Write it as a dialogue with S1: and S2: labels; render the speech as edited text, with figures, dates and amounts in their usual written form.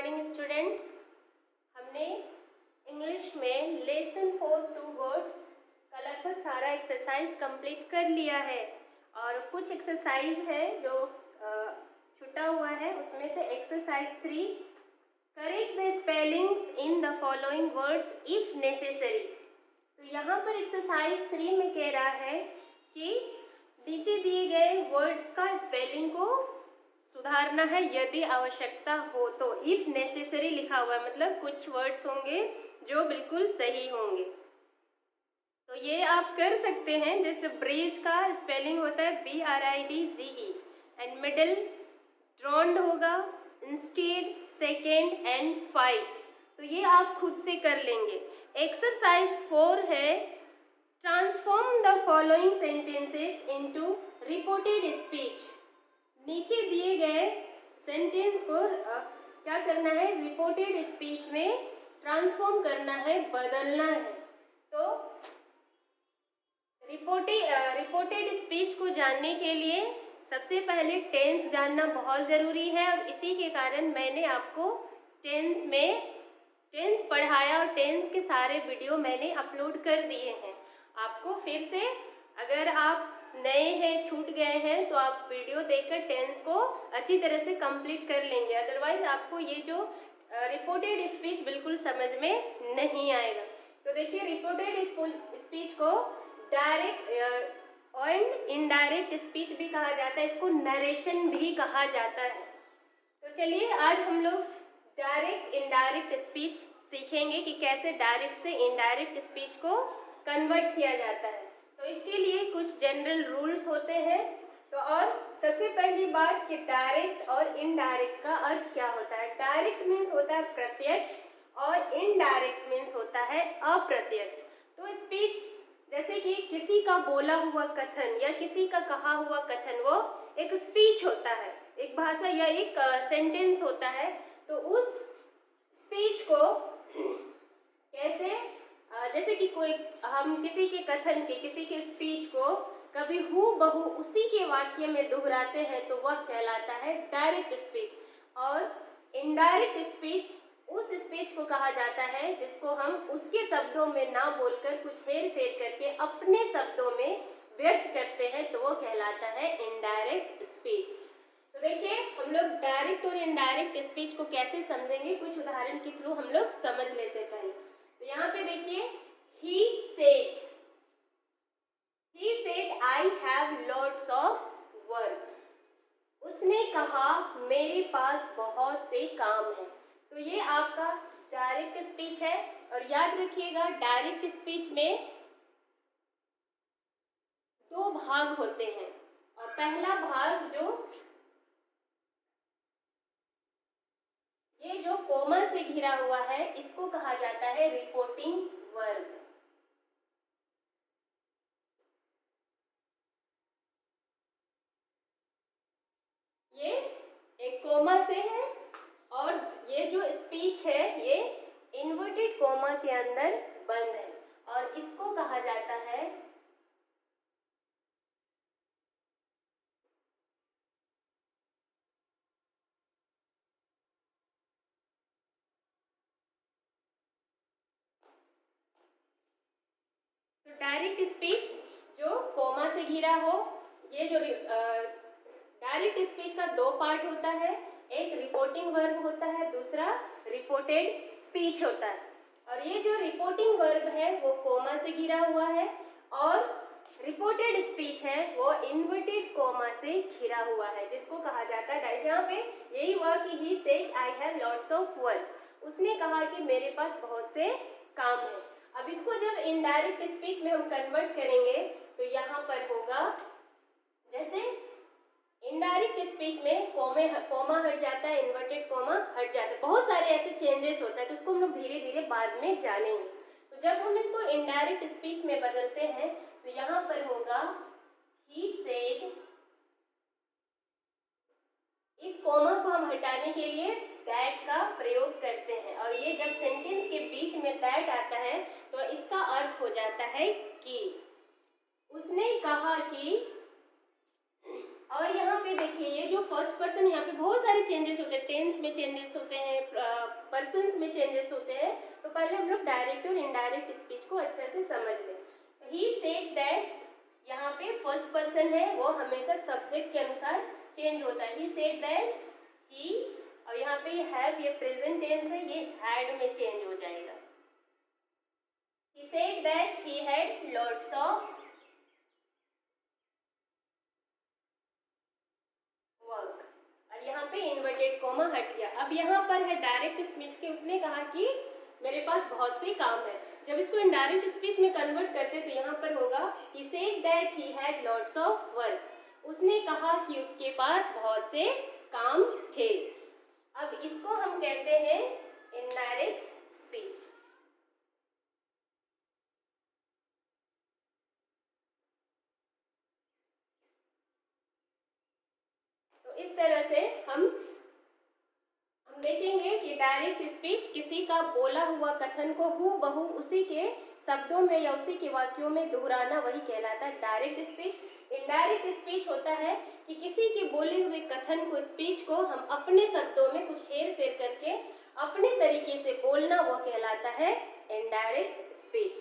S1: Morning students. हमने English में lesson 4 two words का लगभग सारा एक्सरसाइज कंप्लीट कर लिया है और कुछ एक्सरसाइज है जो छूटा हुआ है। उसमें से exercise 3, correct the spellings in the following words if necessary. तो यहाँ पर एक्सरसाइज 3 में कह रहा है कि नीचे दिए गए वर्ड्स का स्पेलिंग को सुधारना है यदि आवश्यकता हो तो। इफ नेसेसरी लिखा हुआ है, मतलब कुछ वर्ड्स होंगे जो बिल्कुल सही होंगे, तो ये आप कर सकते हैं। जैसे ब्रिज का स्पेलिंग होता है BRIDGE एंड मिडल ड्रॉन्ड होगा इंस्टेड, सेकेंड एंड फाइट। तो ये आप खुद से कर लेंगे। एक्सरसाइज 4 है, transform the following sentences into reported speech. नीचे दिए गए सेंटेंस को क्या करना है, रिपोर्टेड स्पीच में ट्रांसफॉर्म करना है, बदलना है। तो रिपोर्टेड स्पीच को जानने के लिए सबसे पहले टेंस जानना बहुत ज़रूरी है और इसी के कारण मैंने आपको टेंस पढ़ाया और टेंस के सारे वीडियो मैंने अपलोड कर दिए हैं। आपको फिर से, अगर आप नए हैं, छूट गए हैं, तो आप वीडियो देखकर टेंस को अच्छी तरह से कंप्लीट कर लेंगे। अदरवाइज आपको ये जो रिपोर्टेड स्पीच बिल्कुल समझ में नहीं आएगा। तो देखिए, रिपोर्टेड स्पीच को डायरेक्ट और इनडायरेक्ट स्पीच भी कहा जाता है, इसको नरेशन भी कहा जाता है। तो चलिए आज हम लोग डायरेक्ट इनडायरेक्ट स्पीच सीखेंगे कि कैसे डायरेक्ट से इनडायरेक्ट स्पीच को कन्वर्ट किया जाता है। तो इसके लिए कुछ जनरल रूल्स होते हैं। तो और सबसे पहली बात कि डायरेक्ट और इनडायरेक्ट का अर्थ क्या होता है। डायरेक्ट मीन्स होता है प्रत्यक्ष और इनडायरेक्ट मीन्स होता है अप्रत्यक्ष। तो स्पीच जैसे कि किसी का बोला हुआ कथन या किसी का कहा हुआ कथन, वो एक स्पीच होता है, एक भाषा या एक सेंटेंस होता है। तो उस स्पीच को कैसे, जैसे कि हम किसी के कथन के, किसी के स्पीच को कभी हूबहू उसी के वाक्य में दोहराते हैं तो वह कहलाता है डायरेक्ट स्पीच। और इनडायरेक्ट स्पीच उस स्पीच को कहा जाता है जिसको हम उसके शब्दों में ना बोलकर कुछ हेर फेर करके अपने शब्दों में व्यक्त करते हैं, तो वो कहलाता है इनडायरेक्ट स्पीच। तो देखिए, हम लोग डायरेक्ट और इनडायरेक्ट स्पीच को कैसे समझेंगे, कुछ उदाहरण के थ्रू हम लोग समझ लेते हैं पहले। तो यहाँ पे देखिए, he said I have lots of work। उसने कहा मेरे पास बहुत से काम हैं। तो ये आपका डायरेक्ट स्पीच है। और याद रखिएगा, डायरेक्ट स्पीच में 2 भाग होते हैं और पहला भाग ये जो कोमा से घिरा हुआ है, इसको कहा जाता है रिपोर्टिंग वर्ब। ये एक कोमा से है और ये जो स्पीच है ये इन्वर्टेड कोमा के अंदर बंद है और इसको कहा जाता है डायरेक्ट स्पीच जो कोमा से घिरा हो। ये जो डायरेक्ट स्पीच का 2 पार्ट होता है, एक रिपोर्टिंग वर्ब होता है, दूसरा रिपोर्टेड स्पीच होता है। और ये जो रिपोर्टिंग वर्ब है वो कोमा से घिरा हुआ है और रिपोर्टेड स्पीच है वो इन्वर्टेड कोमा से घिरा हुआ है, जिसको कहा जाता है, यहाँ पे यही हुआ कि he said I have lots of work। उसने कहा कि मेरे पास बहुत से काम हैं। अब इसको जब इनडायरेक्ट स्पीच में हम कन्वर्ट करेंगे तो यहाँ पर होगा, जैसे इनडायरेक्ट स्पीच में कोमा हट जाता है, इन्वर्टेड कोमा हट जाता है, बहुत सारे ऐसे चेंजेस होता है। तो उसको हम लोग धीरे धीरे बाद में जानेंगे। तो जब हम इसको इनडायरेक्ट स्पीच में बदलते हैं तो यहाँ पर होगा he said। इस कोमा को हम हटाने के लिए दैट का प्रयोग करते हैं और ये जब सेंटेंस के बीच में दैट आता है तो इसका अर्थ हो जाता है कि। उसने कहा कि और यहाँ पे देखिए ये जो फर्स्ट पर्सन, यहाँ पे बहुत सारे चेंजेस होते हैं, टेंस में चेंजेस होते हैं, पर्सन्स में चेंजेस होते हैं। तो पहले हम लोग डायरेक्ट और इनडायरेक्ट स्पीच को अच्छे से समझ लें। ही सेड दैट, यहाँ पे फर्स्ट पर्सन है वो हमेशा सब्जेक्ट के अनुसार चेंज होता है। ही सेड दैट, ही, और यहाँ पे हैव ये प्रेजेंट टेंस है, ये हैड में चेंज हो जाएगा। He said that he had lots of work, और यहाँ पे इन्वर्टेड कोमा हट गया। अब यहाँ पर है डायरेक्ट स्पीच के, उसने कहा कि मेरे पास बहुत से काम है। जब इसको इनडायरेक्ट स्पीच में कन्वर्ट करते तो यहाँ पर होगा he said that he had lots of work, उसने कहा कि उसके पास बहुत से काम थे। अब इसको हम कहते हैं इनडायरेक्ट स्पीच। तो इस तरह से हम देखेंगे कि डायरेक्ट स्पीच किसी का बोला हुआ कथन को हूबहू उसी के शब्दों में या उसी के वाक्यों में दोहराना, वही कहलाता है डायरेक्ट स्पीच। इनडायरेक्ट स्पीच होता है कि किसी के बोले हुए कथन को, स्पीच को हम अपने शब्दों में कुछ हेर फेर करके अपने तरीके से बोलना, वो कहलाता है इनडायरेक्ट स्पीच।